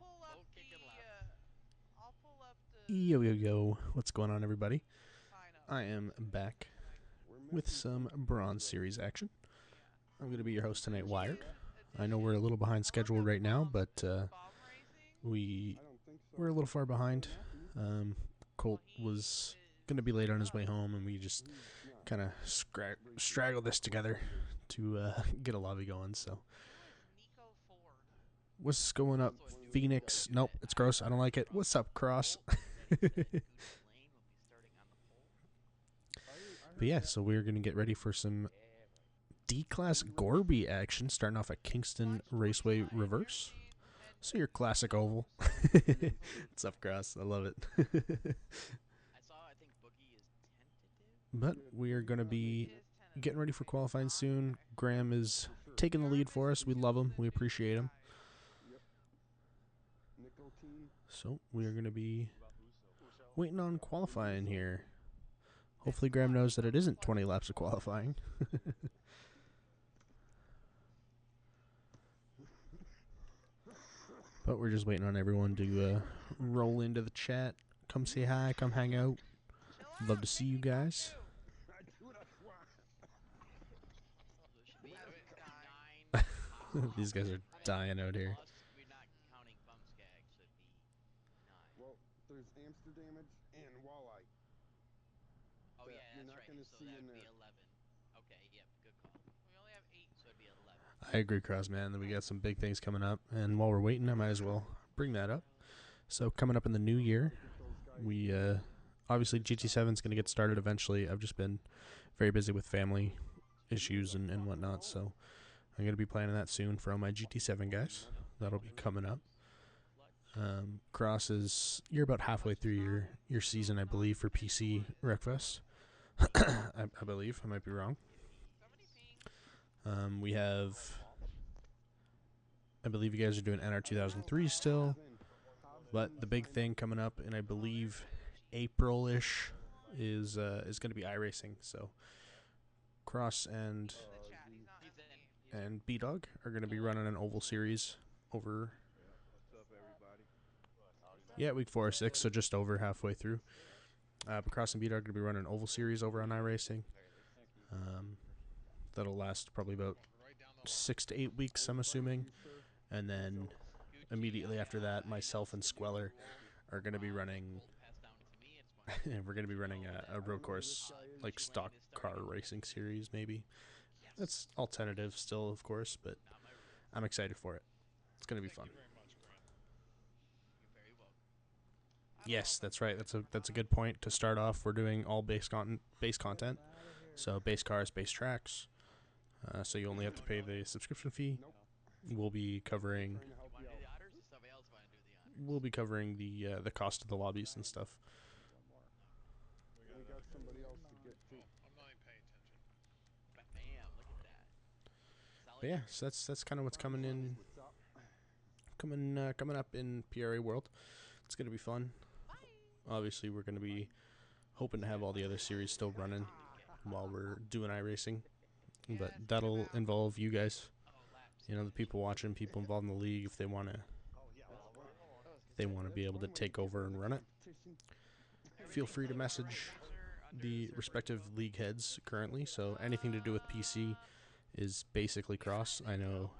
pull up I'll pull up Yo, yo, yo. What's going on, everybody? sign up. I am back with some Bronze Series action. I'm going to be your host tonight, Wired. I know we're a little behind schedule right now, but we're a little far behind. Colt was going to be late on his way home, and we just kind of straggled this together to get a lobby going. So, what's going up, Phoenix? Nope, it's gross. I don't like it. What's up, Cross? But yeah, so we're going to get ready for some D-Class Gorby action, starting off at Kingston Raceway Reverse. So your classic oval. What's up, Cross? I love it. But we are going to be getting ready for qualifying soon. Graham is taking the lead for us. We love him. We appreciate him. So we are going to be waiting on qualifying here. Hopefully Graham knows that it isn't 20 laps of qualifying. But we're just waiting on everyone to roll into the chat. Come say hi. Come hang out. Love to see you guys. These guys are dying out here. Well, there's hamster damage and walleye. Oh yeah, you're that's not right. gonna So see that in would be there. 11. Okay, yep, good call. We only have 8. So it'd be 11. I agree, Cross, man. We got some big things coming up. And while we're waiting, I might as well bring that up. So coming up in the new year, we obviously GT7 is going to get started eventually. I've just been very busy with family issues and whatnot, so I'm going to be planning that soon for all my GT7 guys. That'll be coming up. Cross you're about halfway through your season, I believe, for PC Wreckfest. I believe. I might be wrong. We have, I believe you guys are doing NR 2003 still, but the big thing coming up, and I believe April-ish, is going to be iRacing. So Cross and B-Dog are going to be running an oval series over. Yeah, week 4 or 6, so just over halfway through. But Cross and B-Dog are going to be running an oval series over on iRacing. That'll last probably about 6 to 8 weeks, I'm assuming. And then immediately after that, myself and Squeller are going to be running. We're going to be running a road course, like stock car racing series, maybe. That's all tentative still, of course, but I'm excited for it. It's going to be fun. Yes, that's right. That's a good point to start off. We're doing all base content, so base cars, base tracks. So you only have to pay the subscription fee. We'll be covering the cost of the lobbies and stuff. We got somebody else to get to. I'm not even paying attention. Bam, look at that. But yeah, so that's kind of what's coming up in PRA World. It's gonna be fun. Obviously, we're gonna be hoping to have all the other series still running while we're doing iRacing, but that'll involve you guys. You know, the people watching, people involved in the league, if they wanna be able to take over and run it. Feel free to message the respective league heads currently. So anything to do with PC is basically Cross. I know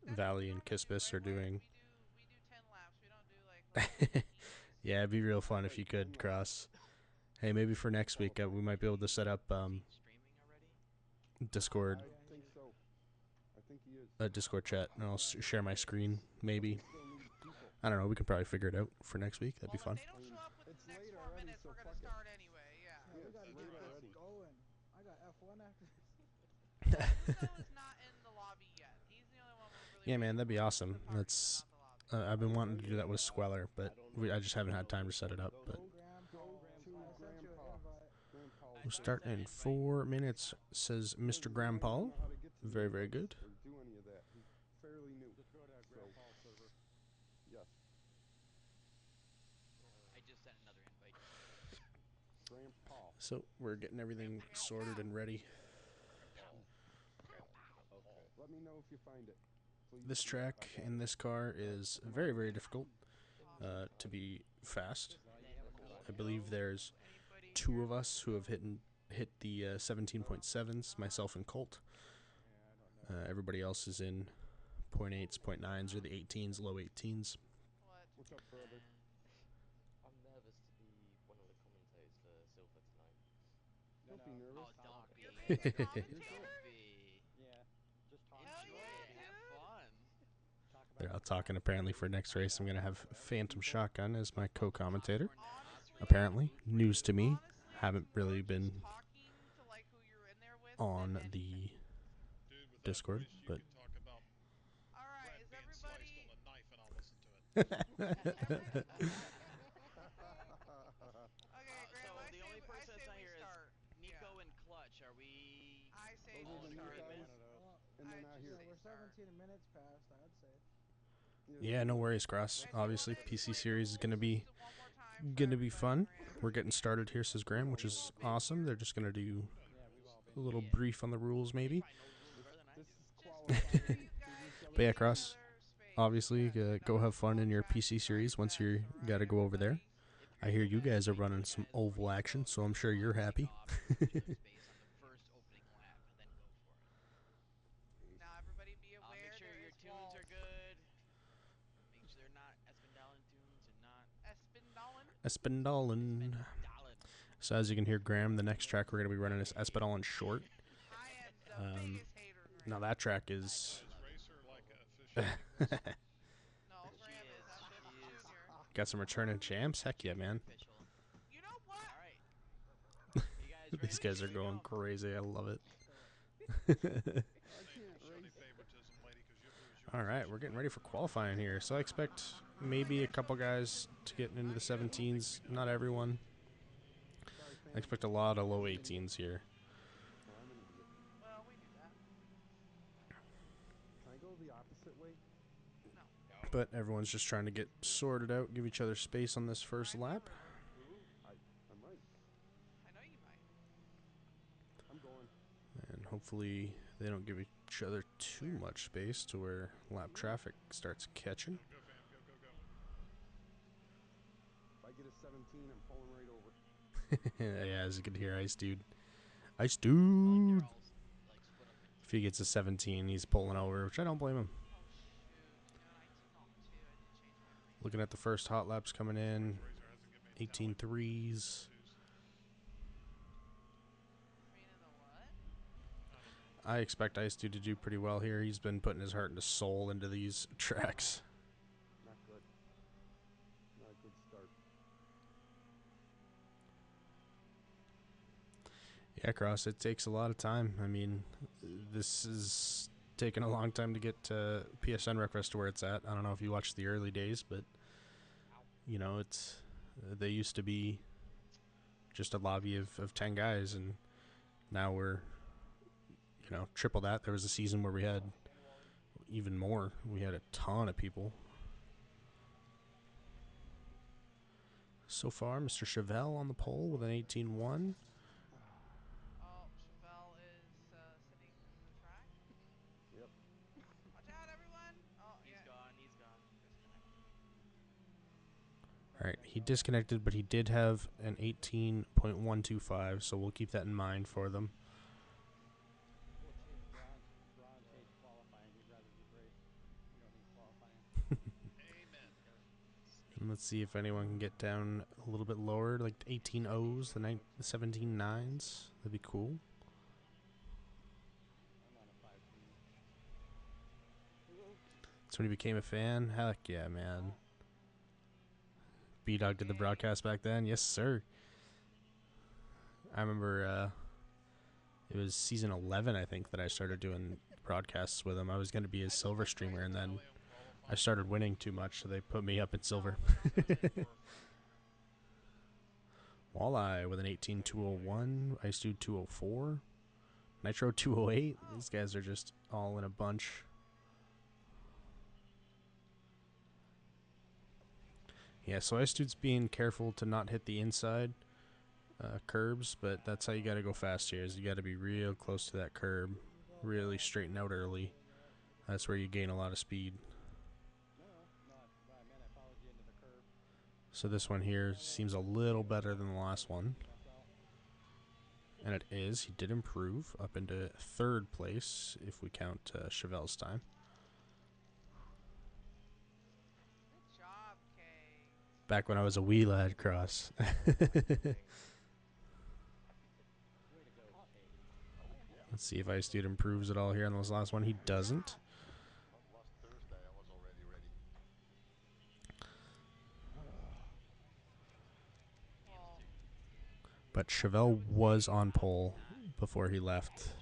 Valley and Kispis are doing. Yeah, it'd be real fun if you could, Cross. Hey, maybe for next week we might be able to set up Discord. A Discord chat, and I'll share my screen. Maybe. I don't know. We can probably figure it out for next week. That'd be fun. If they don't show up within the next 4 minutes, we're gonna start anyway. Yeah. We gotta get this going. I got F1 after this. Russo is not in the lobby yet. He's the only one we're really. Yeah, man, that'd be awesome. That's. I've been wanting to do that with Squeller, but I just haven't had time to set it up. But we'll start in 4 minutes, says Mr. Grandpa. Very, very good. So we're getting everything sorted and ready. Let me know if you find it. This track in this car is very, very difficult. to be fast. I Hello, believe there's anybody 2 here? of us who have hit the 17.7s, myself and Colt. Everybody else is in .8s, .9s, or the 18s, low 18s. What? What's up, brother? I'm nervous to be one of the commentators for Silver tonight. Don't be Oh, nervous. don't be. You're being a You're commentator? Don't be. Yeah, just talk. Hell Enjoy yeah, it. Have dude. fun. Talk about They're the out talking apparently for next race. I'm going to have Phantom Shotgun as my co-commentator. Honestly, Apparently, news to me. Honestly, Haven't really we're been just talking to like who you're in there with on than the anything. Dude, with Discord, that voice, you but can talk about All right, bread is being everybody? sliced on a knife, and I'll listen to it. Okay, So Graham. the only person that's not we here is start. Nico Yeah. and Clutch. Are we? I say Those we are the new start. guys, Well, and they're not here. yeah, we're Start. 17 minutes past, I'd say. yeah, no worries, Cross. Okay, so we'll Obviously, just PC explain the series is going to rules be one more time for gonna be everybody, fun. Graham. We're getting started here, says Graham, which is awesome. They're just gonna do Yeah, we've all a been. little Yeah. brief on the rules, maybe. Probably know the rules better than I This do. is Just make qualifying. sure you Give guys each other But yeah, give each Cross. other space. Obviously, Yes, go have that's fun in your all PC tracking series once starts you fast, all got to right, go over there. everybody? I hear you guys are running some oval action, so I'm sure you're happy. Space on the first opening lap, and then go for it. Now everybody be aware Make sure there your is tunes walls. are good. Make sure they're not Espindalan tunes and not Espindolan. Espindolan. Espindalan. So as you can hear, Graham, the next track we're gonna be running is Espindolan Short. I am the biggest hater, Graham. Now that track is Is Racer like officiating this? No, Graham is. That's just Junior. got some returning champs. Heck yeah, man. Official. You know what? All right. You guys ready? These guys are Here we going go. crazy. I love it. I Don't can't show any race. favoritism, lady, because you lose yours. All right, we're getting ready for qualifying here. So I expect maybe a couple guys to get into the 17s. Not everyone. Sorry, I fam. expect a lot of low 18s here. Oh, I'm an idiot. Well, we knew that. Can I go the opposite way? But everyone's just trying to get sorted out, give each other space on this first lap. I might. I know you might. I'm going. And hopefully they don't give each other too much space to where lap traffic starts catching. Go, fam. Go, go, go. If I get a 17, I'm pulling right over. Yeah, as you can hear, Ice Dude. Ice Like Dude! they're all like split up into If he gets a 17, he's pulling over, which I don't blame him. Oh shoot! You know what? I took off too. I didn't change my green. Looking at the first hot laps coming in. Racer hasn't given me 18 talent. threes. Green in the what? I don't know. I expect Ice Dude to do pretty well here. He's been putting his heart and his soul into these tracks. Not good. Not a good start. Yeah, Cross, it takes a lot of time. I mean, this is taking a long time to get PSN Wreckfest to where it's at. I don't know if you watched the early days, but, you know, it's they used to be just a lobby of 10 guys, and now we're, you know, triple that. There was a season where we had even more. We had a ton of people. So far, Mr. Chevelle on the pole with an 18-1. Oh, Chevelle is sitting in the track. Yep. Watch out, everyone! Oh, He's yeah. gone. He's gone. Disconnected. All right, he disconnected, but he did have an 18.125, so we'll keep that in mind for them. We'll change bronze hates qualifying. He'd rather just race. We don't need qualifying. Amen. And let's see if anyone can get down a little bit lower, like 18 O's, the 17 nines. That'd be cool. I'm on a 5 team. That's when he became a fan. Heck yeah, man. B-Dog did the broadcast back then. Yes, sir. I remember it was season 11, I think, that I started doing broadcasts with him. I was going to be a silver streamer, and then I started winning too much, so they put me up in silver. Walleye with an 18.201. Ice Dude 204. Nitro 208. These guys are just all in a bunch. Yeah, so Ice Dude's being careful to not hit the inside curbs, but that's how you got to go fast here, is you got to be real close to that curb. Really straighten out early. That's where you gain a lot of speed. No, I meant I followed you into the curb. So this one here seems a little better than the last one. And it is. He did improve up into third place if we count Chevelle's time. Good job, Kay. Back when I was a wee lad, Cross. Way to go, Kate. Let's see if Ice Dude improves at all here on this last one. He doesn't. Last Thursday, I was already ready. Well, But Chevelle was on pole before he left. since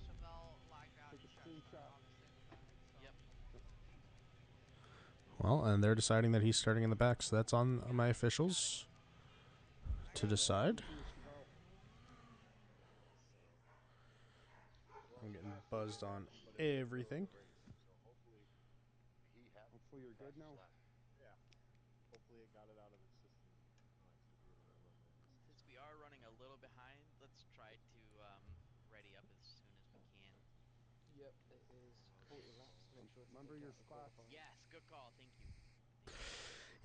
Chevelle lagged out, Take a he's got screenshot. obviously in the back. So. Yep. Well, and they're deciding that he's starting in the back, so that's on my officials to decide. I'm getting buzzed on everything. Hopefully you're good now. Yeah. Hopefully it got it out of its system. Since we are running a little behind, let's try to ready up as soon as we can. Yep, it is 40 laps to make sure to Remember take your out the spots. qualifying. Yes, good call. Thank you.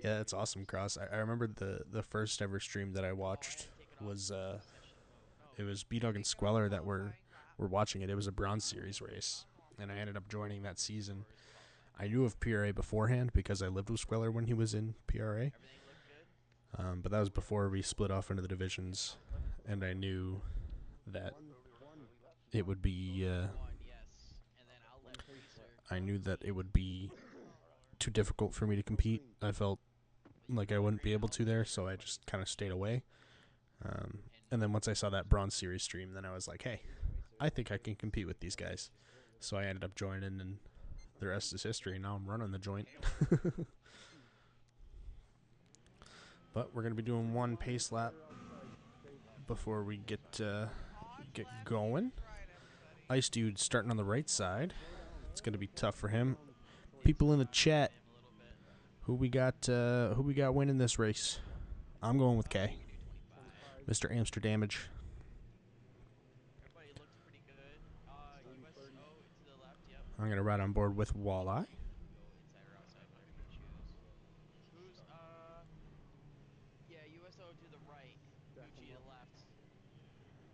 Yeah, that's awesome, Cross. I remember the first ever stream that I watched was it was B-Dog and Squeller that were watching it. It was a Bronze Series race, and I ended up joining that season. I knew of PRA beforehand because I lived with Squeller when he was in PRA. Everything look good? But that was before we split off into the divisions, and I knew that it would be. One, yes. And then I'll let Racer. I knew that it would be too difficult for me to compete. I felt like I wouldn't be able to there, so I just kind of stayed away. And then once I saw that Bronze Series stream, then I was like, hey, I think I can compete with these guys. So I ended up joining, and the rest is history. Now I'm running the joint. But we're going to be doing one pace lap before we get going. Ice Dude starting on the right side. It's going to be tough for him. People in the chat, who we got winning this race? I'm going with K. Mr. Amsterdamage. Everybody looks pretty good. USO to the left, yep. I'm going to ride on board with Walleye. Go inside or outside, whatever you choose. Who's, yeah, USO to the right. Gucci to the left.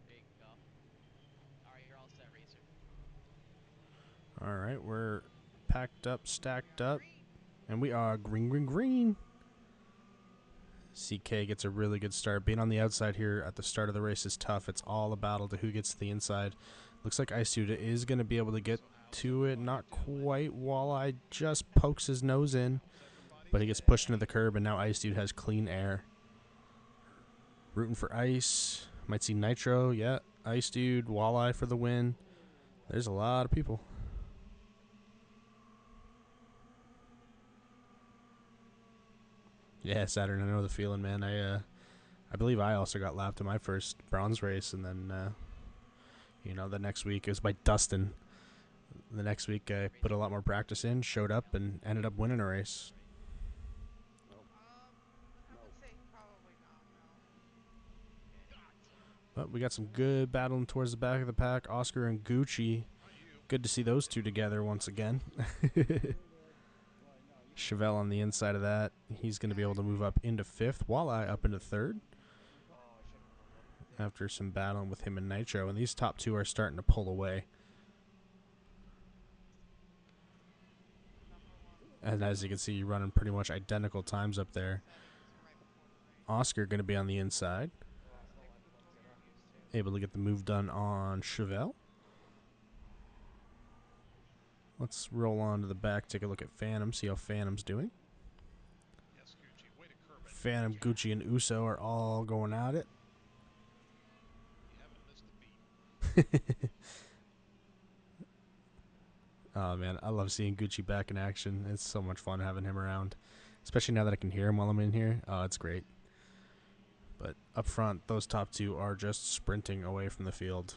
There you go. Alright, you're all set, Racer. All right, we're packed up, stacked up, and we are green, green, green. CK gets a really good start. Being on the outside here at the start of the race is tough. It's all a battle to who gets to the inside. Looks like Ice Dude is going to be able to get to it. Not quite. Walleye just pokes his nose in, but he gets pushed into the curb, and now Ice Dude has clean air. Rooting for Ice. Might see Nitro. Yeah, Ice Dude, Walleye for the win. There's a lot of people. Yeah, Saturn, I know the feeling, man. I believe I also got lapped in my first bronze race, and then, the next week it was by Dustin. The next week I put a lot more practice in, showed up, and ended up winning a race. I would say probably not, no. But we got some good battling towards the back of the pack. Oscar and Gucci. Good to see those two together once again. Chevelle on the inside of that. He's going to be able to move up into fifth. Walleye up into third. After some battling with him and Nitro. And these top two are starting to pull away. And as you can see, you're running pretty much identical times up there. Oscar going to be on the inside. Able to get the move done on Chevelle. Let's roll on to the back, take a look at Phantom, see how Phantom's doing. Yes, Gucci. Way to curb it. Phantom, Gucci, and Uso are all going at it. You haven't missed a beat. Oh, man, I love seeing Gucci back in action. It's so much fun having him around, especially now that I can hear him while I'm in here. Oh, it's great. But up front, those top two are just sprinting away from the field.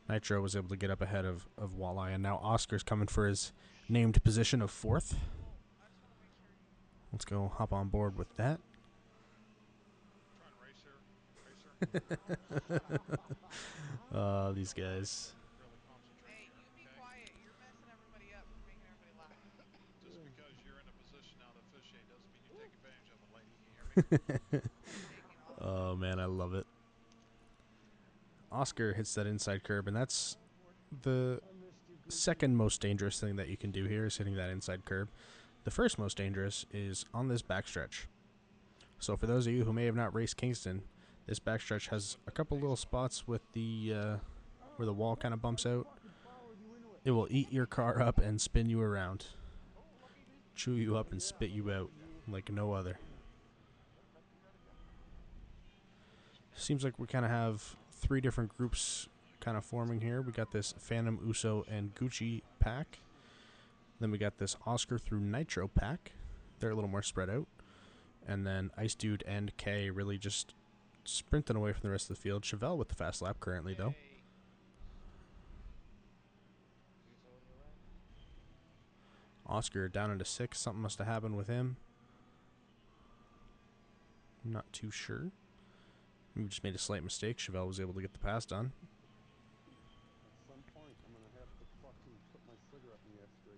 Nitro was able to get up ahead of Walleye, and now Oscar's coming for his named position of fourth. Let's go hop on board with that. Trying racer. These guys. Really concentrate Hey, here, you be okay? quiet. You're messing everybody up. You're making everybody laugh. Just because you're in a position now to Taking off. Oh man, I love it. Oscar hits that inside curb, and that's the second most dangerous thing that you can do here is hitting that inside curb. The first most dangerous is on this backstretch. So for those of you who may have not raced Kingston, this backstretch has a couple little spots with the where the wall kind of bumps out. It will eat your car up and spin you around, chew you up and spit you out like no other. Seems like we kind of have three different groups kind of forming here. We got this Phantom, Uso, and Gucci pack. Then we got this Oscar through Nitro pack. They're a little more spread out. And then Ice Dude and K really just sprinting away from the rest of the field. Chevelle with the fast lap currently, though. Uso on your right. Oscar down into 6th. Something must have happened with him. I'm not too sure. We just made a slight mistake. Chevelle was able to get the pass done. At some point, I'm gonna have to fucking put my cigarette in the ashtray.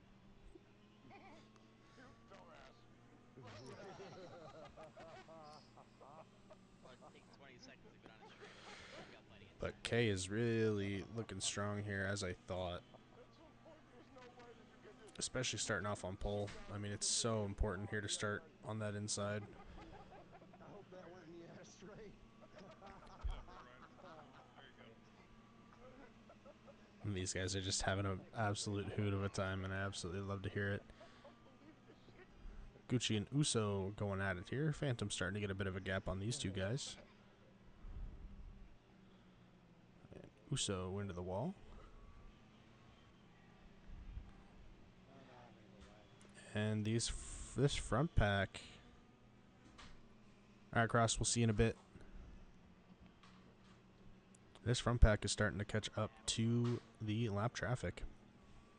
Or take 20 seconds to go down a straightaway. We got plenty of But time. K is really looking strong here, as I thought. Especially starting off on pole. I mean, it's so important here to start on that inside. I hope that went in the ashtray. And these guys are just having an absolute hoot of a time, and I absolutely love to hear it. Gucci and Uso going at it here. Phantom starting to get a bit of a gap on these two guys. And Uso into the wall. And this front pack. Alright, Cross, we'll see you in a bit. This front pack is starting to catch up to the lap traffic.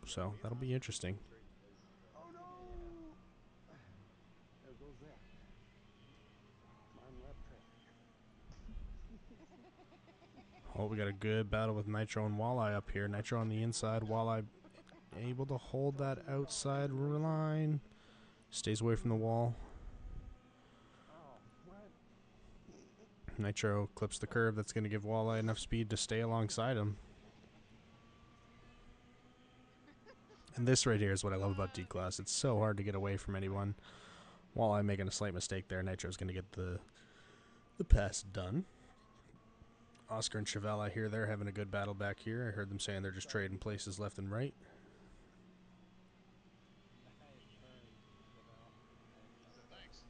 So that'll be interesting. Oh no! There goes that. I'm on lap traffic. Oh, we got a good battle with Nitro and Walleye up here. Nitro on the inside. Walleye able to hold that outside line. Stays away from the wall. Oh, what? Nitro clips the curve. That's going to give Walleye enough speed to stay alongside him. And this right here is what I love about D-Class. It's so hard to get away from anyone. Walleye making a slight mistake there. Nitro's going to get the pass done. Oscar and Chevelle, I hear they're having a good battle back here. I heard them saying they're just trading places left and right. Thanks.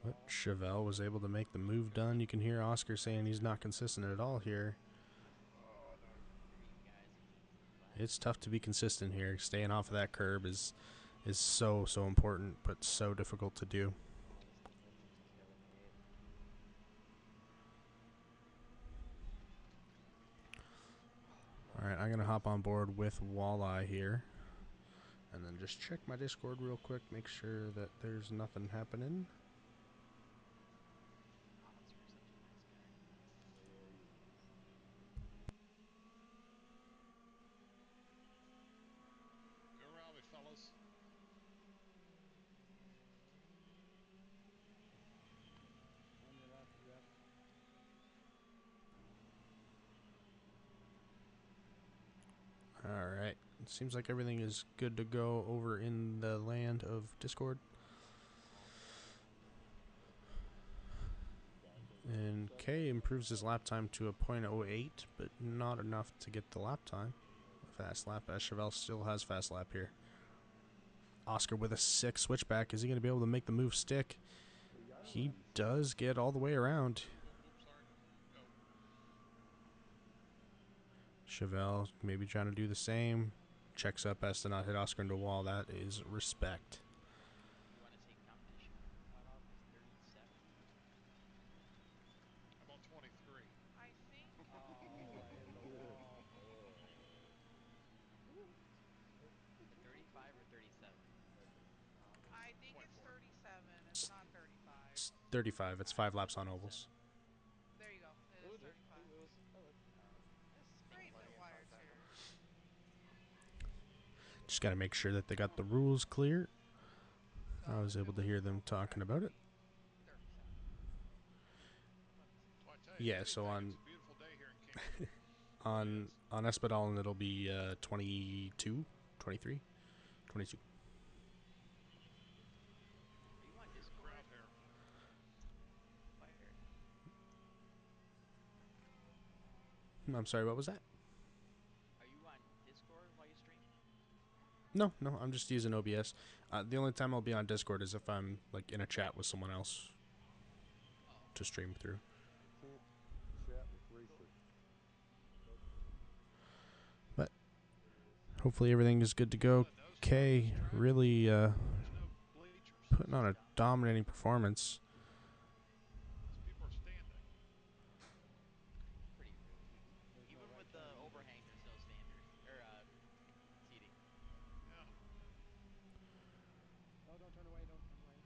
But Chevelle was able to make the move done. You can hear Oscar saying he's not consistent at all here. It's tough to be consistent here. Staying off of that curb is so important, but so difficult to do. Alright, I'm going to hop on board with Walleye here. And then just check my Discord real quick. Make sure that there's nothing happening. Go around me, fellas. On your left, Jeff. Alright, it seems like everything is good to go over in the land of Discord. And K improves his lap time to a .08, but not enough to get the lap time. Fast lap, as Chevelle still has fast lap here. Oscar with a 6 switchback. Is he going to be able to make the move stick? He does get all the way around. Chevelle maybe trying to do the same. Checks up as to not hit Oscar into a wall. That is respect. You want to take competition? Cutoff is 37. I'm on 23. I think. Oh, hit the wall. The 35 or 37? I think it's 37. It's not 35. It's 35. It's 5 laps on ovals. There you go. It is 35. It was. Oh, look. This is great that Wired's here. Just got to make sure that they got the rules clear. I was able to hear them talking about it. Well, I tell you, Yeah, so anything, it's a beautiful day here in Kingston. on Espadon it'll be 22, 23, 22. Are you on Good Discord? crowd here. Fire. I'm sorry, what was that? Are you on Discord while you stream? No, I'm just using OBS. The only time I'll be on Discord is if I'm like in a chat with someone else Oh. to stream through. Can't chat with racer. But hopefully everything is good to go. Well, it knows Kay about this track. really There's no bleachers. putting on a dominating performance. These people are standing. Pretty rude. There's no Even right with the turn either. overhang, there's no standard or seating. Yeah. No, don't turn away, don't turn away.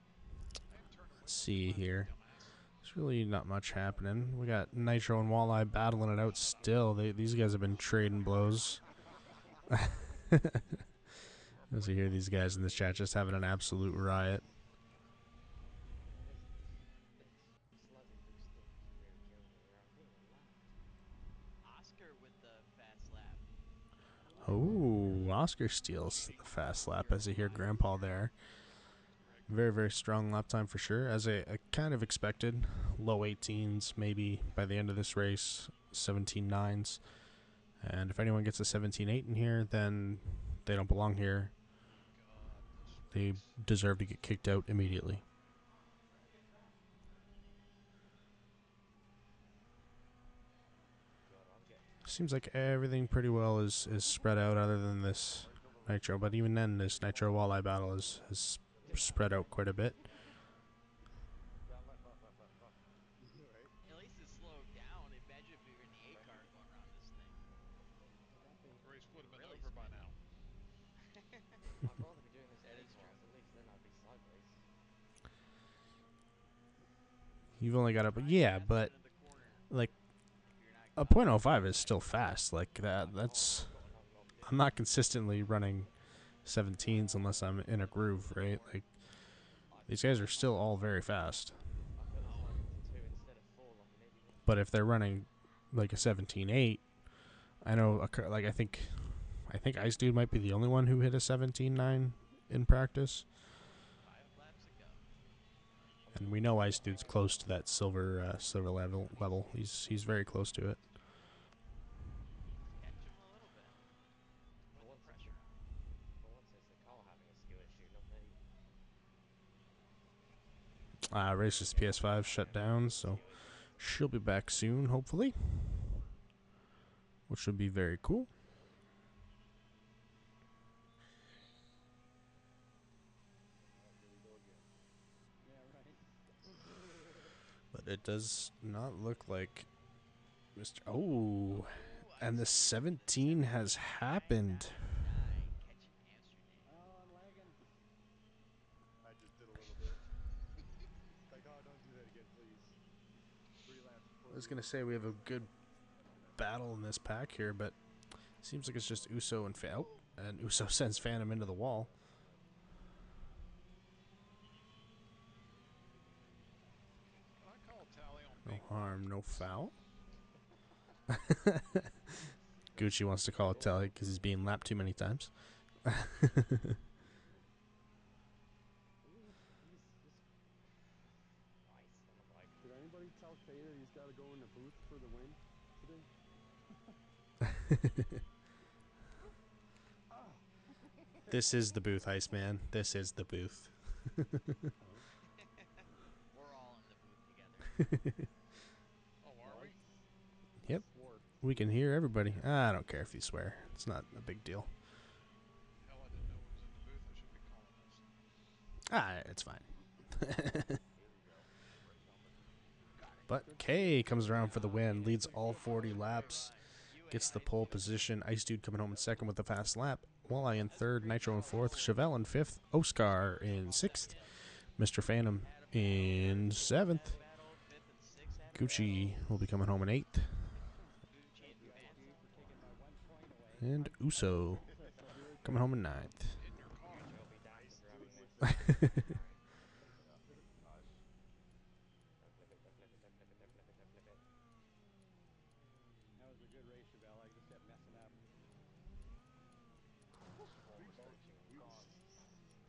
I am turned away Let's from see the left, here. dumbass. There's really not much happening. We got Nitro and Walleye battling it out still. These guys have been trading blows. As you hear these guys in this chat just having an absolute riot. Oscar with the fast lap. Oh, Oscar steals the fast lap as you hear Grandpa there. Very, very strong lap time for sure. As I kind of expected, low 18s, maybe by the end of this race, 17.9s. And if anyone gets a 17.8 in here, then they don't belong here. God, this They race. deserve to get kicked out immediately. Seems like everything pretty well is spread out other than this Nitro. But even then, this Nitro Walleye battle is spread out quite a bit. At least it's slowed down. Imagine if we were in the 8 car going around this thing. The race would have been Really over by spinning. now. I'd rather be doing this That in is A-class, true. at least then I'd be sideways. You've only got Try yeah, passing but into the corner like if you're not a caught. .05 is still fast. Like that's I'm not consistently running 17s unless I'm in a groove, right? Like these guys are still all very fast. I put the time into 2 instead of 4 like an idiot. But if they're running like a 17.8, I know like I think Ice Dude might be the only one who hit a 17.9 in practice. 5 laps ago. And we know Ice Dude's close to that silver level. He's very close to it. Catch him a little bit. Put the pressure on. For once it's the car having a skill issue, not me. Race's PS5 shut down, so she'll be back soon, hopefully. Which would be very cool. Yeah, right. But it does not look like Mr. Oh, Ooh, and the Ice Dude 17 has happened. Catching Amsterdam. Oh, I'm lagging. I just did a little bit. Like, oh, don't do that again, please. 3 laps before I was the going to say we have a good battle in this pack here, but seems like it's just Uso and Phantom. And Uso sends Phantom into the wall. Can I call a tally on No big harm, no marks? foul. Gucci wants to call it tally because he's being lapped too many times. Did anybody tell Kay that he's got to go in the booth for the win today? This is the booth, Iceman. This is the booth. We're all in the booth together. Oh, are we? Yep. Swore. We can hear everybody. I don't care if you swear. It's not a big deal. Hell, I didn't know it was in the booth. I should be calling this. It's fine. Got it. But Kay comes around for the win, leads all 40 laps, gets the pole position. Ice Dude coming home in second with the fast lap. Walleye in third, Nitro in fourth, Chevelle in fifth, Oscar in sixth, Mr. Phantom in seventh. Gucci will be coming home in eighth, Gucci and Fuck Phantom. you for taking my 1 point away. and Uso Coming home in ninth. In your car. Future will be down for Dude, driving this looks car. like Don't flip it, don't flip it, don't flip it, don't flip it, don't flip it. That was a good race, Chevelle. I just kept messing up. Small mistakes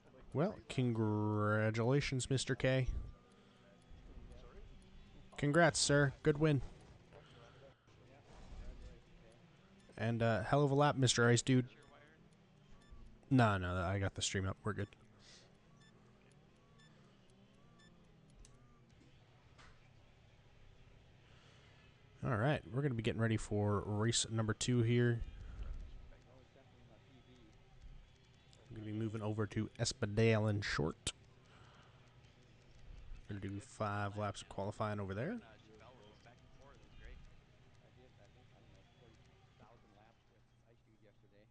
in your car. Well, congratulations, Mr. K. sorry? Congrats, sir. Good win. Yeah, congratulations, Kay. And hell of a lap, Mr. Ice Dude. Sure wired. No, I got the stream up. We're good. All right, we're going to be getting ready for race number 2 here. That was definitely my PB. We're going to be moving over to Espadale and Short. Going to do 5 laps of qualifying over there. Chevelle race back and forth. It was great. I did, I think, I don't know, 40,000 laps with Ice Dude yesterday.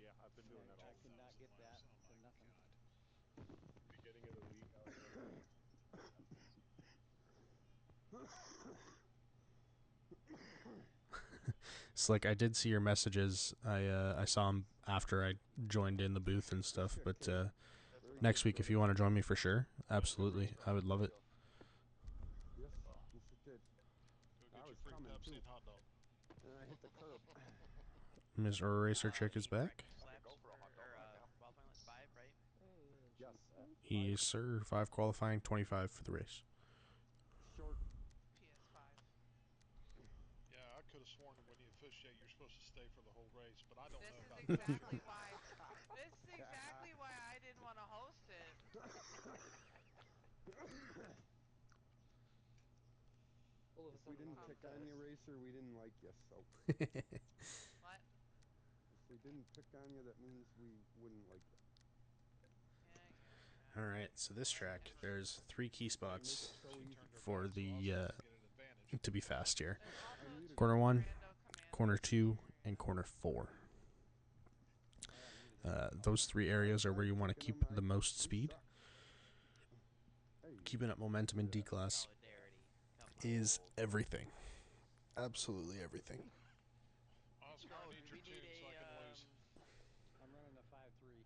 Yeah, I've been doing that all I could not get that for nothing. beginning of the week. I was running. It's like I did see your messages. I saw them after I joined in the booth and stuff. But next week, if you want to join me for sure, absolutely, I would love it. Yes, yes it did. Go I get was your free coming, Pepsi too. and hot dog. And I hit the curb. Mr. Racer Chick is back. Slaps or qualifying like 5, right? Yes. Yes, sir. 5 qualifying, 25 for the race. Short. PS5. Yeah, I could have sworn that when you officiate, you're supposed to stay for the whole race, but I don't This know is about exactly why. This is exactly why I didn't want to host it. All of a If we sudden, didn't pick on you, Racer, we didn't like you, so. What? If we didn't pick on you, that means we wouldn't like you. Yeah. All right, so this track, there's 3 key spots So She easy. turned her for back, so the Oscar didn't get an advantage. to be fast here. There's also I needed Corner 1, Rando Commando corner 2, area. and corner 4. Oh, I muted him. Those 3 areas are where you want to Picking keep them, the most we speed. suck. Hey, Keeping up momentum in D-Class Solidarity. Come is on. everything. Absolutely everything. Oscar, Oh, I need do your we need tune so I can a, lose. I'm running a 5.3.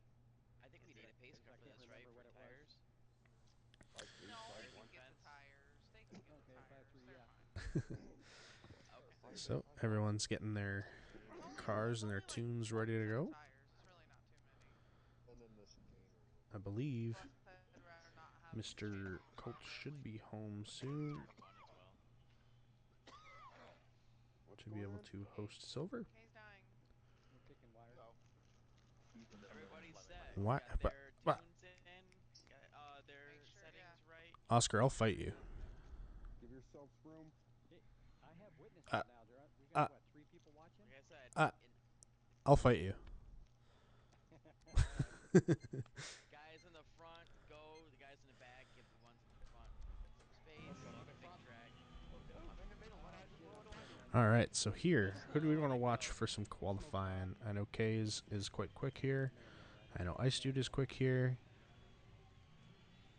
I think we need a pace car I for can't this, right? remember For what it was. tires? No, they Tires can and get the fence? tires. They can get Okay, the tires. 5.3, They're yeah. fine. Okay. So everyone's getting their cars and their It's only tunes like ready to 10 go. tires. It's really not too many. And then this I believe Plus, I'd rather not have Mr. channels Colt on should be home Might soon as well. What's to be going able on? to host Silver. Kay's dying. We're kicking wires. Everybody's set. What? Got their But tunes in. Got their Make sure, settings right. Oscar, I'll fight you. Give yourself room. Hey, I have witnesses Uh, now. We uh, got, what, 3 people watching? Like I said, Uh, I'll fight you. All right. guys in the front go. The guys in the back give the ones in the front some space. Big track. I'm in the middle. Oh, shit, I'm coming in. All right, so here, who do we want to Let watch go. for some qualifying? I know Kay is quite quick here. No, right. I know Ice Dude is quick here.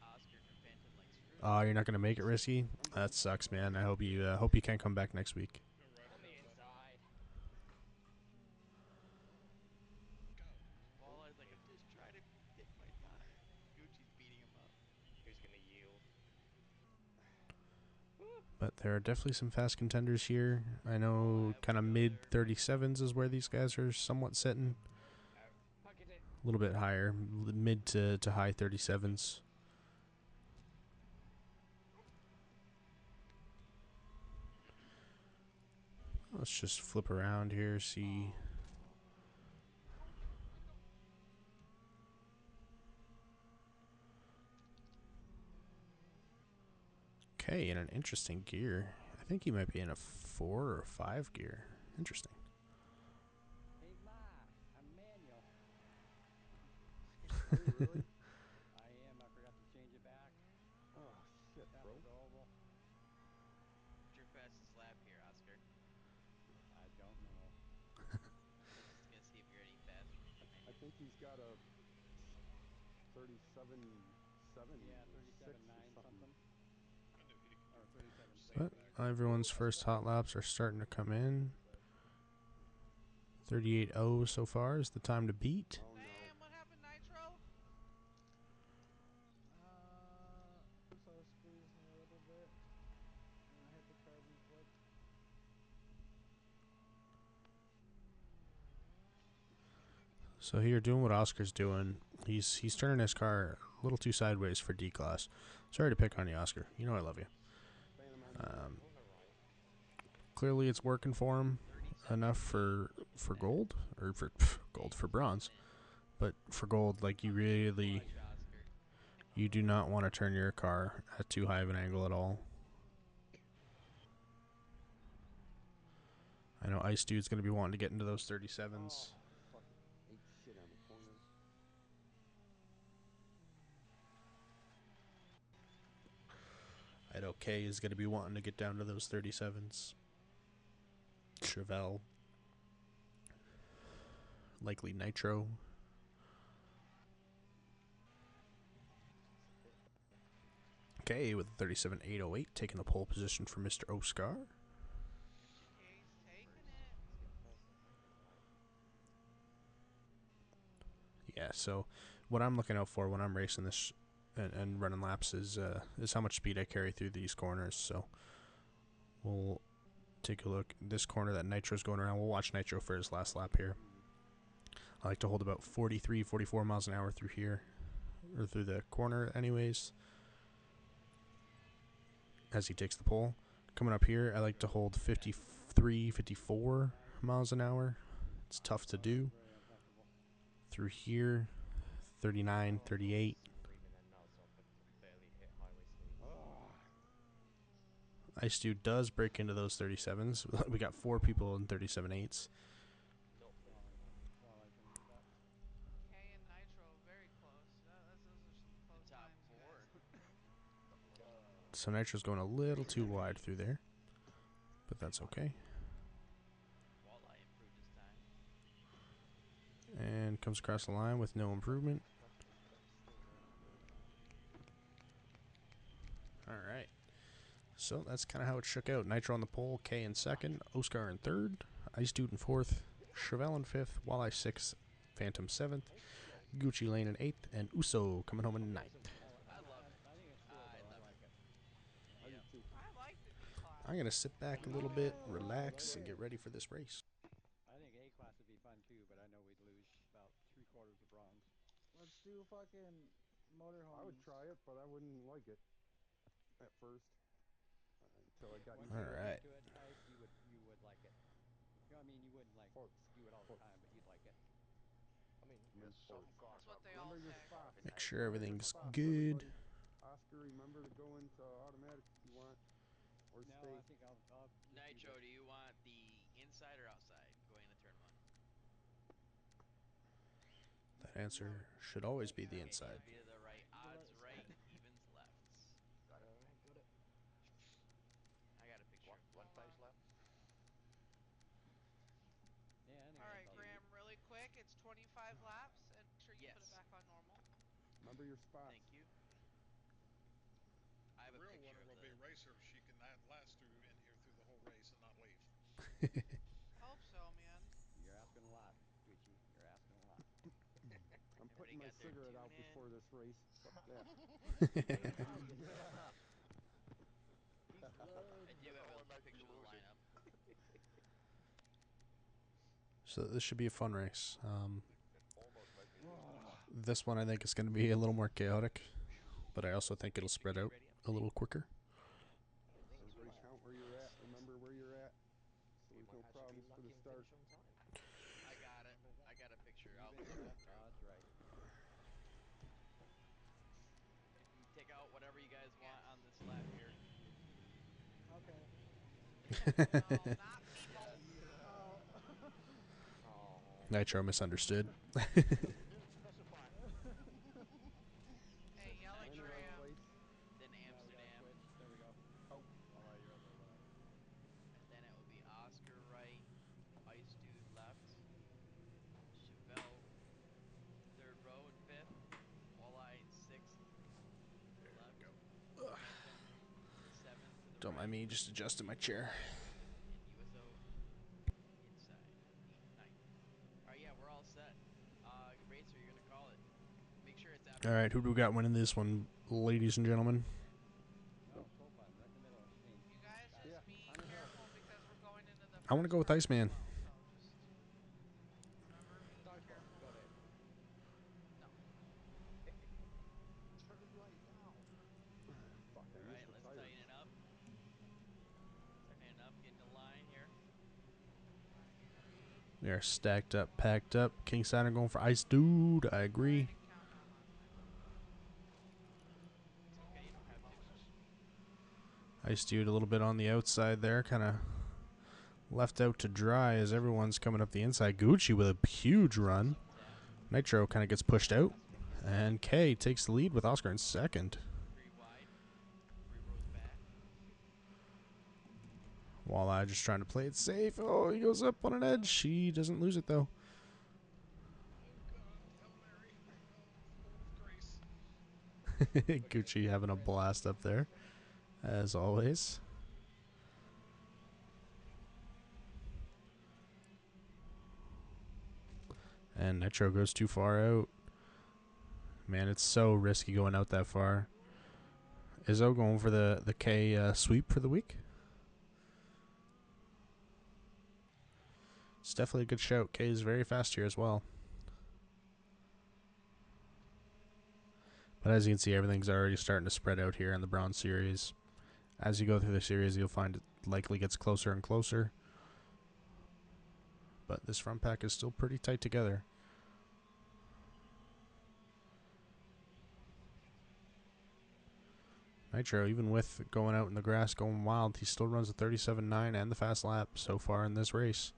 Oscar Phantom like screw Oh, you. you're not gonna make it, Risky. That sucks, man. I hope you can come back next week. Go right On the ahead, bud. inside. Go. Walleyes like I'm just trying to take my time. Gucci's beating him up. Who's gonna yield? But there are definitely some fast contenders here. I know yeah, kind of we go mid there. 37s is where these guys are somewhat sitting. Pocket it. A little bit higher, mid to high 37s. Let's just flip around here, see. Okay, in an interesting gear. I think he might be in a 4 or 5 gear. Interesting. Hey, Ma, I'm manual. Are you really? I am. I forgot to change it back. Oh, shit, That bro. was oval. What's your fastest lap here, Oscar? I don't know. I'm just gonna see if you're any faster than I I do. think he's got a 37.7 Yeah, or 6 or 37.9 something. I knew he could Or do better. 37.6. But everyone's first hot laps are starting to come in. 38.0 so far is the time to beat. Oh no. Damn, what happened, Nitro? So squeezed me a little bit, and I hit the carbon flip. So here, doing what Oscar's doing, he's turning his car a little too sideways for D class. Sorry to pick on you, Oscar. You know I love you. Phantom on the Um, On the right. clearly, it's working for him 37 enough for gold or for gold for bronze, but for gold, like you really Watch Oscar. you do not want to turn your car at too high of an angle at all. I know Ice Dude's going to be wanting to get into those 37s. fuck. Ate shit on the corners. I know Kay is going to be wanting to get down to those 37s. Chevelle. Likely Nitro. Okay, with 37.808, taking the pole position for Mr. Oscar. He's taking First. it. Let's get first and second right. Yeah, so what I'm looking out for when I'm racing this and running laps is how much speed I carry through these corners. So we'll take a look. This corner that Nitro's going around, we'll watch Nitro for his last lap here. I like to hold about 43, 44 miles an hour through here, or through the corner anyways, as he takes the pole. Coming up here, I like to hold 53, 54 miles an hour. It's tough to do. Very uncomfortable. Through here, 39, 38. Screaming their nuts off but barely hit highway speed. Ice Dude does break into those 37s. We got 4 people in 37.8s. Not me. Walleye can do that. K and Nitro very close. Those are some The close top times, four. guys. So Nitro's going a little too wide through there, but that's okay. Walleye improved his time. And comes across the line with no improvement. Alright. So that's kind of how it shook out. Nitro on the pole, K in second, Oscar in third, Ice Dude in fourth, Chevelle in fifth, Walleye sixth, Phantom seventh, Gucci Lane in eighth, and Uso coming home in ninth. I love it. I think it's cool I though. I love like it. I do Yep. too. I like the D class. I'm going to sit back a little bit, relax, and get ready for this race. I think A class would be fun too, but I know we'd lose about 3/4 of bronze. Let's do fucking motorhome. I would try it, but I wouldn't like it at first. Until I got Once used you to get Alright. into it, Ice, you would like it. You know what I mean? You wouldn't like Forks. skew it all the time, but you'd like it. I mean, Yeah, some sports. cars That's what are they all Remember your say. spot. Make sure Remember your everything's spots, good. everybody. Oscar, remember to go into automatic if you want. Or No, stay. I think I'll just do Nitro, that. do you want the inside or outside going into turn one? That answer should always be the Okay, inside. be to the right. Odds right, evens lefts. got it. Alright, got it. I got a picture of One Hold phase on. left. Yeah, I think All that's right, all Graham, really quick. It's 25 laps, and make sure you put it Yes. back on normal. Remember your spots. Thank you. I have The a real picture winner of will the. be Racer. She can last through in here through the whole race and not leave. Hope so, man. You're asking a lot, Gucci. You're asking a lot. I'm Everybody putting my got their cigarette tune out in. before this race. Fuck that. He's I do have a picture of the lineup. So this should be a fun race. almost made me lose my spot. This one I think is going to be a little more chaotic, but I also think it'll spread out a little quicker. Everybody count where you're at. Remember where you're at. So You there's might no actually problems be for lucky the and start. finish on time. I got it. I got a picture. I'll Even flip it left, through. odds right. You take out whatever you guys want on this lap here. Okay. No, not people. Oh. Nitro misunderstood. Didn't specify. Hey, yell Am I at in the right Graham. place? Then Now we gotta Amsterdam. switch. There we go. Oh. Walleye, you're on the left. And then it will be Oscar right, Ice Dude left, Chevelle third row and fifth, Walleye sixth left, Phantom seventh to the Don't mind right, me just adjusting my chair. and USO inside, ninth. All right, who do we got winning this one, ladies and gentlemen? No, toe button, right in the middle. Shane. You guys just Yeah, be on the hill. careful because we're going into the I want to first go with turn as Iceman. well. So just remember, be Nice one. careful. Got it. No. Turn right now. Fuck, I used Alright, the let's tires. tighten it up. Tighten it up, get in the line here. Alright, get ready. We are stacked up, packed up. King Saturn going for Ice Dude. I Sorry I agree. didn't count down last time. It's okay, you don't have to. Ice Dude a little bit on the outside there, kind of left out to dry as everyone's coming up the inside. Gucci with a huge run. Up tap. Nitro kind of gets pushed out. And Kay takes the lead with Oscar in second. 3 wide. 3 rows back. Walleye just trying to play it safe. Oh, he goes up on an edge. He doesn't lose it, though. Oh God, Hail Mary. Full of grace. Gucci having a blast up there, as always. And Nitro goes too far out. Man, it's so risky going out that far. Izzo going for the K sweep for the week. It's definitely a good shout. K is very fast here as well. But as you can see, everything's already starting to spread out here in the Bronze Series. As you go through the series, you'll find it likely gets closer and closer. But this front pack is still pretty tight together. Nitro, even with going out in the grass, going wild, he still runs a 37.9 and the fast lap so far in this race.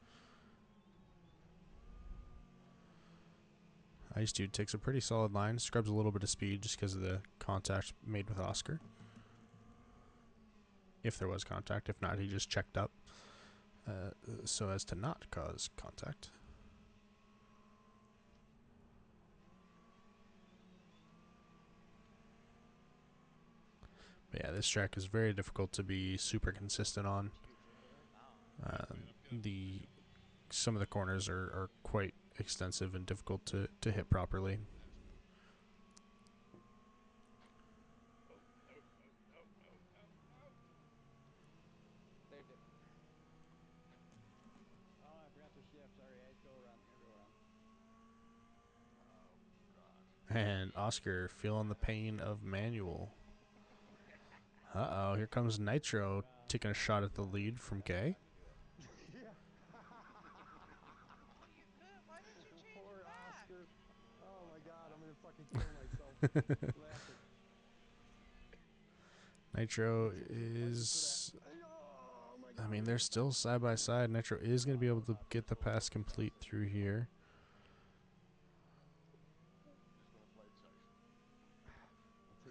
Ice Dude takes a pretty solid line, scrubs a little bit of speed just because of the contact made with Oscar. If there was contact, if not, he just checked up so as to not cause contact. But yeah, this track is very difficult to be super consistent on. Some of the corners are quite extensive and difficult to hit properly. Saved it. Oh, I forgot to shift. Sorry, I go around. Here, go around. Oh, God. And Oscar feeling the pain of manual. Uh-oh, here comes Nitro taking a shot at the lead from Kay. Yeah. Oh, you could. Why did you change Poor it back? Oscar. Oh my God, I'm gonna fucking kill myself. Laughing. Nitro Thank you is... for that. Oh my God. I mean, they're still side by side. Nitro is going to be able to get the pass complete through here. Just gonna play it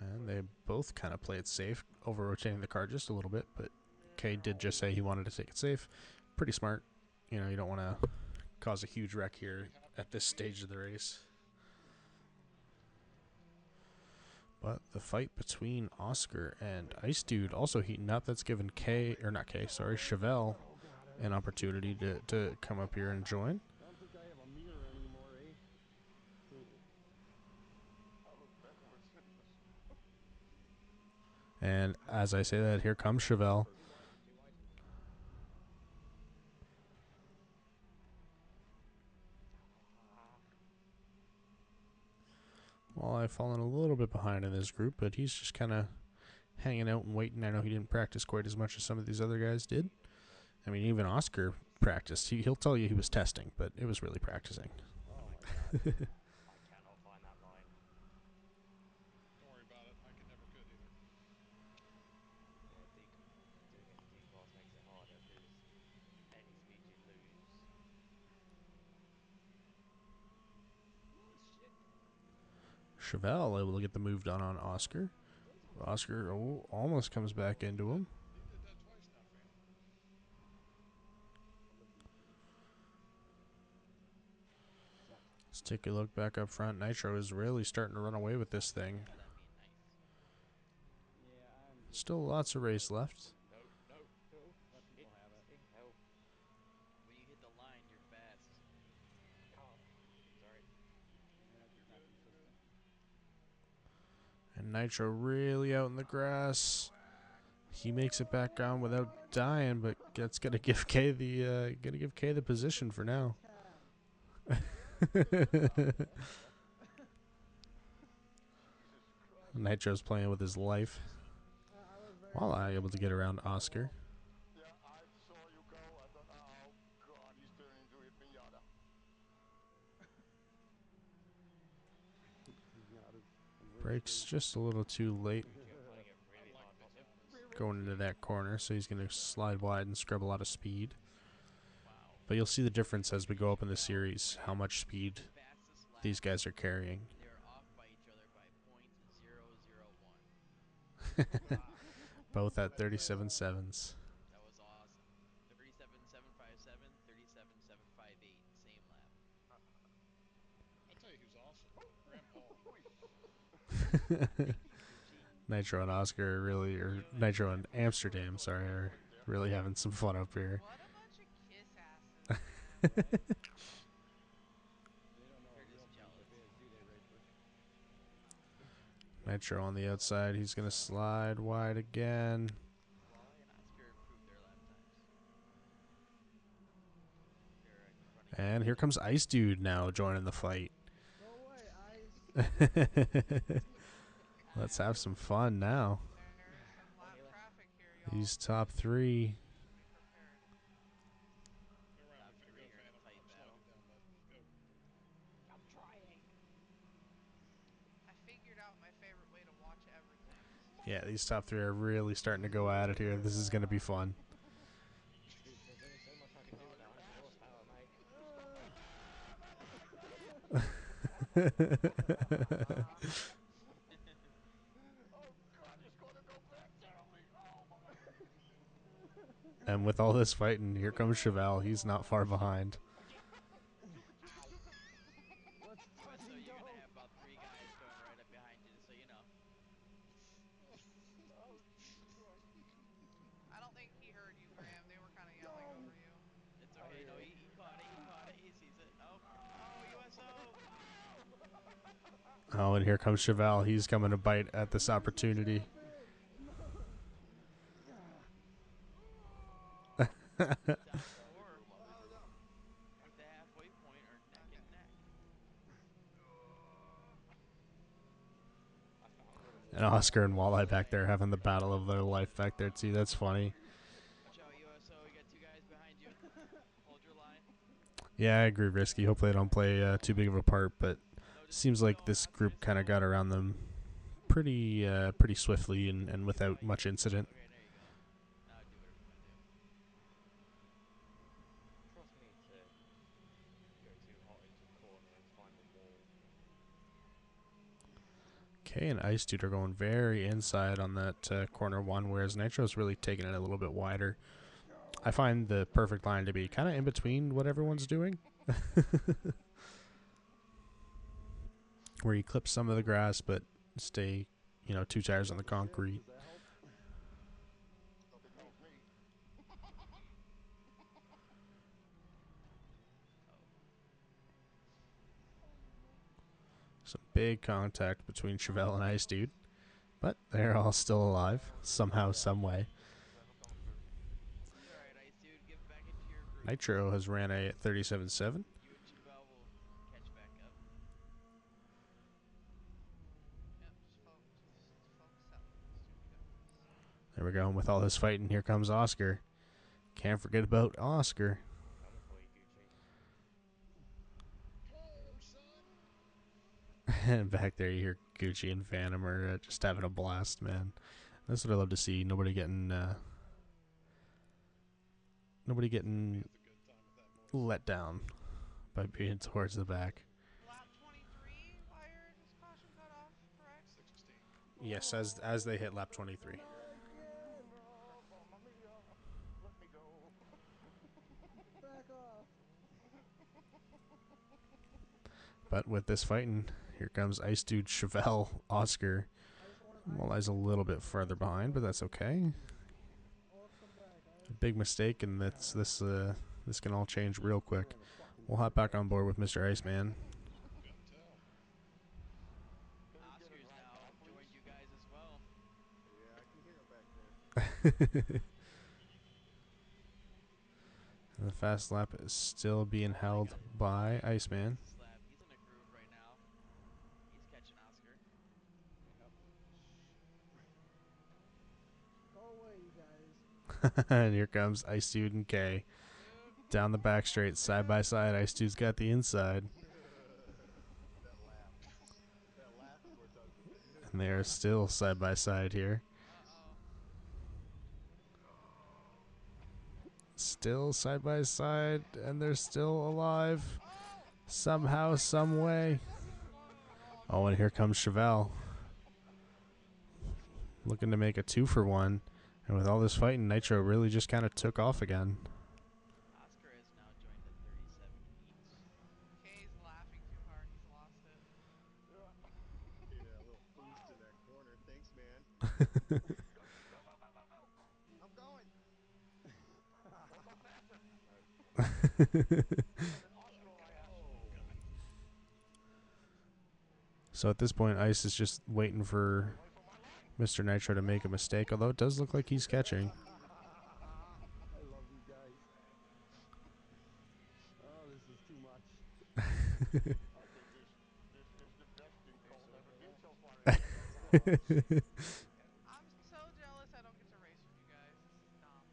safe. And they both kind of play it safe, over-rotating the car just a little bit. But Kay did just say he wanted to take it safe. Pretty smart. You know, you don't want to cause a huge wreck here at this stage of the race. But the fight between Oscar and Ice Dude also heating up. That's given Chevelle an opportunity to come up here and join. I don't think I have a mirror anymore, eh? I look backwards. And as I say that, here comes Chevelle. 2 wide. 2 wide. Well, I've fallen a little bit behind in this group, but he's just kind of hanging out and waiting. I know he didn't practice quite as much as some of these other guys did. I mean, even Oscar practiced. He'll tell you he was testing, but it was really practicing. Oh my God. I cannot find that line. Don't worry about it. I can never could either. Yeah, doing it in D-class makes it harder because any speed you lose. Oh shit. Chevelle able to get the move done on Oscar. Oscar almost comes back into him. He did that twice now, fam. Let's take a look back up front. Nitro is really starting to run away with this thing. That'd be nice. Yeah, I'm just Still lots of race left. No, no, no. let people have it. In hell. When you hit the line, you're fast. Oh, sorry. Yeah, just not consistent. Nitro really out in the grass. He makes it back on without dying, but that's gonna give K the position for now. Nitro's playing with his life. While I able to get around Oscar. Yeah, I saw you go. I thought, oh god, he's turning into a pinata. Brakes just a little too late Gucci, I'm finding it really hard not to going into that corner, so he's going to slide wide and scrub a lot of speed. Wow. But you'll see the difference as we go up in the series, how much speed Fastest lap. these guys are carrying. They're off by each other by .001. Both at 37.7s. That was awesome. 37.757, 37.758, same lap. I'll tell you who's awesome. Grandpa. Thank you, Gucci. Nitro and Oscar are really, or Nitro and Amsterdam, sorry, are really having some fun up here. What a bunch of kiss asses, man. They don't know They're what real just friendship jealous. is, do they, Racer? Nitro on the outside, he's going to slide wide again. Oscar improved their lap times. They're running. And here comes Ice Dude now joining the fight. Go away, Ice. Let's have some fun now. There's some lap traffic here, y'all. These top three. Be prepared. Go around Top me, three go are in a Phantom. tight I'm battle. sliding down, bud. Go. I'm trying. I figured out my favorite way to watch everything. Yeah, these top three are really starting to go at it here. This is going to be fun. Dude, there's only so much I can do with 100 horsepower, mate. Oh god, he's gonna go back terribly. Oh my. And with all this fighting, here comes Chevelle. He's not far behind. Let's USO, fucking you're go. gonna have about 3 guys going right up behind you, just so you know. Oh Jesus Christ. I don't think he heard you, Graham. They were kind of yelling over you. It's okay. No, he caught it. He caught it. He sees it. Oh, USO. Oh, and here comes Chevelle. He's coming to bite at this opportunity. Top 4 at the halfway point are neck and neck. I found one of the And Oscar and Walleye back there having the battle of their life back there, too. That's funny. Watch out, USO. We got 2 guys behind you. Hold your line. Yeah, I agree, Risky. Hopefully they don't play too big of a part, but No, just seems keep like going, this not group fast kind of enough. got around them pretty swiftly and without much incident. Okay, there you go. Now do whatever you want to do. Trust me to go too hot into a corner and find a wall. Kay and Ice Dude are going very inside on that corner one, whereas Nitro's really taking it a little bit wider. I find the perfect line to be kind of in between what everyone's doing. Where you clip some of the grass, but stay, 2 tires on the concrete. Does that help? Nothing helps me. Some big contact between Chevelle and Ice Dude. But they're all still alive, somehow, some way. Whoever comes through. It's alright, Ice Dude. Get back into your group. Nitro has ran a 37.7. You and Chevelle will catch back up. Yep, just focus up. Let's see what we got. There we go. And with all this fighting, here comes Oscar. Can't forget about Oscar. I'm coming for you, Gucci. Home, son. And back there, you hear Gucci and Phantom are just having a blast, man. That's what I love to see. Nobody getting That's a good time with that voice. let down by being towards the back. Lap 23, Wired is caution cut off, correct? 16. Yes, as they hit lap 23. Again. Oh, Mamma Mia. Let me go. Back off. But with this fighting, here comes Ice Dude, Chevelle, Oscar. Walleye's a little bit further behind, but that's okay. Welcome back, A big mistake, and this can all change real quick. We'll hop back on board with Mr. Iceman. Couldn't tell. Can we get Oscar's it right now back, please? joined you guys The fast lap is still being held by Iceman. Slap. He's in a groove right now. He's catching Oscar. Yep. Go away, you guys. And here comes Ice Dude and K. Dude. Down the back straight, side by side. Ice Dude's got the inside. That laugh. That laugh is where Doug was at. And they are still side by side here. Uh-oh. Still side by side, and they're still alive. Oh! Somehow, Oh some my way. gosh, this is going wrong. Oh, and here comes Chevelle. Looking to make a 2-for-1. And with all this fighting, Nitro really just kind of took off again. Oscar has now joined the 37 heats. Kay's laughing too hard. He's lost it. Yeah, a little boost in that corner. Thanks, man. I'm going. So at this point, Ice is just waiting for Mr. Nitro to make a mistake, although it does look like he's catching. I love you guys. Oh, this is too much. I think this is the best thing Cole's ever been so far in the I'm so jealous I don't get to race with you guys. This is dumb.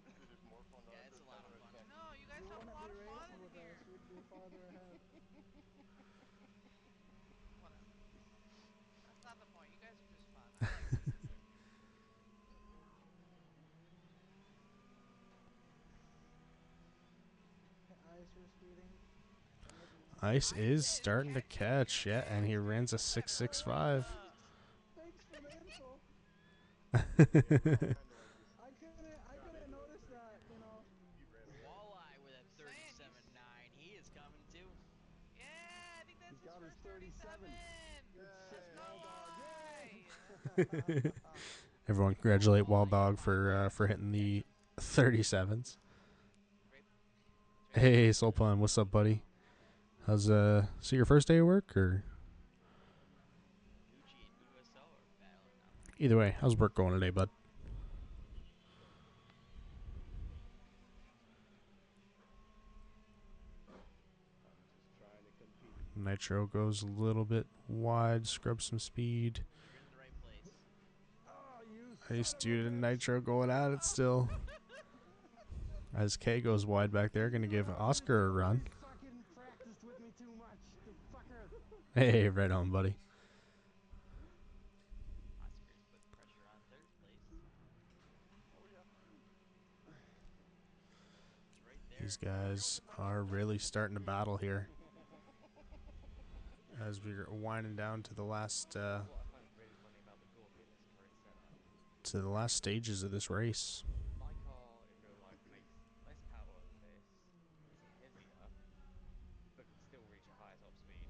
It is more fun to Yeah, it's a lot of fun. No, you guys You have a wanna lot be of fun racing with here. us? You're farther ahead. Whatever. That's not the point. You guys are just fun. I like racing with you. Ice, you're speeding. Don't make me. Ice is starting to catch, yeah, and he runs a 6.65. Thanks for the info. I couldn't notice that, you know. Walleye with a Saying 37.9. He is coming too. Yeah, I think that's He's his got his first 37. 37. Let's go, Yay. Walleye. Everyone congratulate Wild Dog for hitting the 37s. Hey, Soul Pun, what's up, buddy? How's so your first day of work, or Gucci and USL are battling now. either way? How's work going today, bud? Just trying to compete. Nitro goes a little bit wide, scrubs some speed. You're in the right place. Oh, you Ice son of a Dude and bitch. Nitro going at it still. As K goes wide back there, going to give Oscar a run. You fucking practiced with me too much, you fucker. Hey, right on, buddy. Oscar's put pressure on third place. Oh, yeah. It's right there. These guys are really starting to battle here. As we're winding down to the last What I find really funny about the Gork in this current setup, stages of this race. my car in real life makes less power than this, is heavier, but can still reach a higher top speed.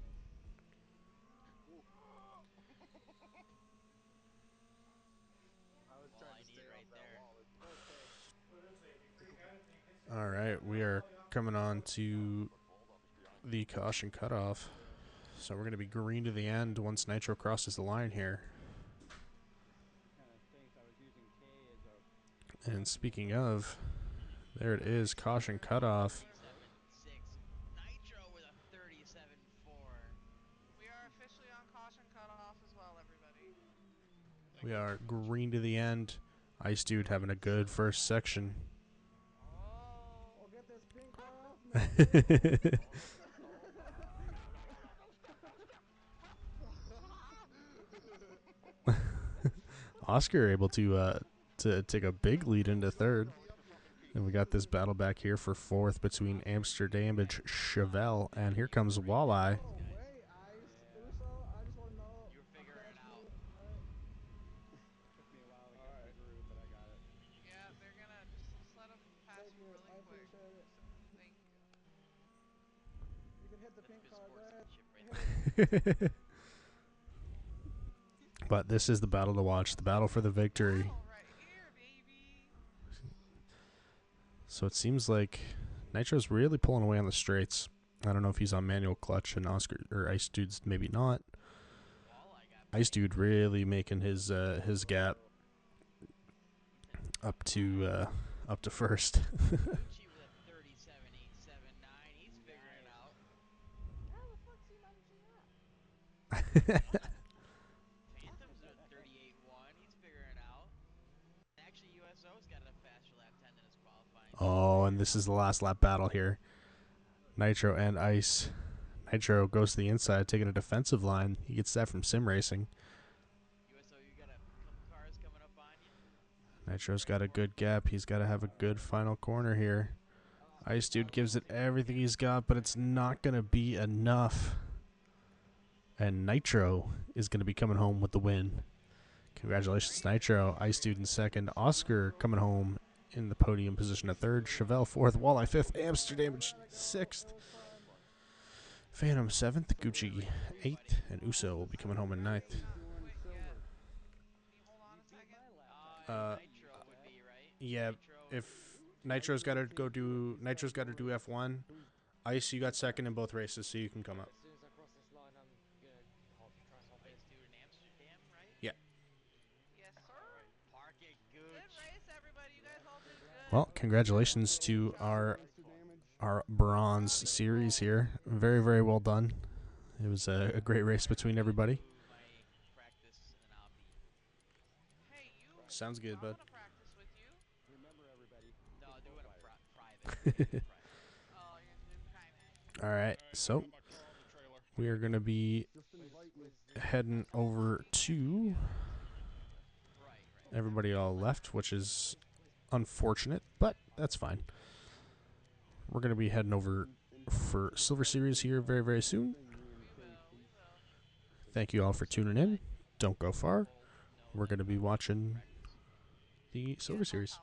I was Well, trying I to need stay it off right that there. wall. It's okay. All right, we are coming on to the caution cutoff. So we're going to be green to the end once Nitro crosses the line here. Kind of stinks. I was using K as a. And speaking of, there it is, caution cutoff. 37.6. Nitro with a 37.4. We are officially on caution cutoff as well, everybody. We are green to the end. Ice Dude having a good first section. Oh. Oh, get this pink car off me. Oscar able to take a big lead into third. And we got this battle back here for fourth between Amsterdam and Chevelle. And here comes Walleye. Oh, wait, Ice. Uso, I just want to know. You're figuring it out. Took me a while to get in the groove, but I got it. Yeah, they're gonna just let them pass Thank you you. really I quick. appreciate it. Thank you. You can hit the That's pink good car. Go ahead. sportsmanship right there. But this is the battle to watch, the battle for the victory. Battle right here, baby. So it seems like Nitro's really pulling away on the straights. I don't know if he's on manual clutch and Oscar or Ice Dude's maybe not. Walleye got Ice Dude really making his gap up to first. Gucci with a 37.879. He's figuring out. How the fuck's he managing that? Phantom's doing 38.1. He's figuring out. Actually, USO's got a faster lap 10 than his qualifying. Oh, and this is the last lap battle here. Nitro and Ice. Nitro goes to the inside, taking a defensive line. He gets that from sim racing. USO, you got a couple cars coming up on you. Nitro's got a good gap. He's got to have a good final corner here. Ice Dude gives it everything he's got, but it's not going to be enough. And Nitro is going to be coming home with the win. Congratulations, Nitro. Ice Dude in second. Oscar coming home in the podium position at third. Chevelle fourth. Walleye fifth. Amsterdam sixth. Phantom seventh. Gucci eighth. And Uso will be coming home in ninth. Doing silver. Can you hold on a second? Nitro would be right. Yeah, Nitro if Nitro's got to do F1. Ice, you got second in both races, so you can come up. As soon as I cross this line, I'm gonna try and hop in. Ice Dude in Amsterdam, right? Yeah. Yes, sir. Park it, Good Gooch. race, everybody. You guys all did good. Well, congratulations to our bronze series here. Very, very well done. It was a great race between everybody. Do my practice and then I'll be. Hey, you. Sounds good, I bud. want to practice with you. Remember, everybody. No, keep do it both in eyes. private. Oh, you're gonna do private. All right, Alright, so got my car on the trailer. we are going to be Just invite me. heading over to Right. everybody all left, which is unfortunate, but that's fine. We're going to be heading over for Silver Series here very, very soon. We will. Thank you all for tuning in. Don't go far. We're going to be watching the Silver Series.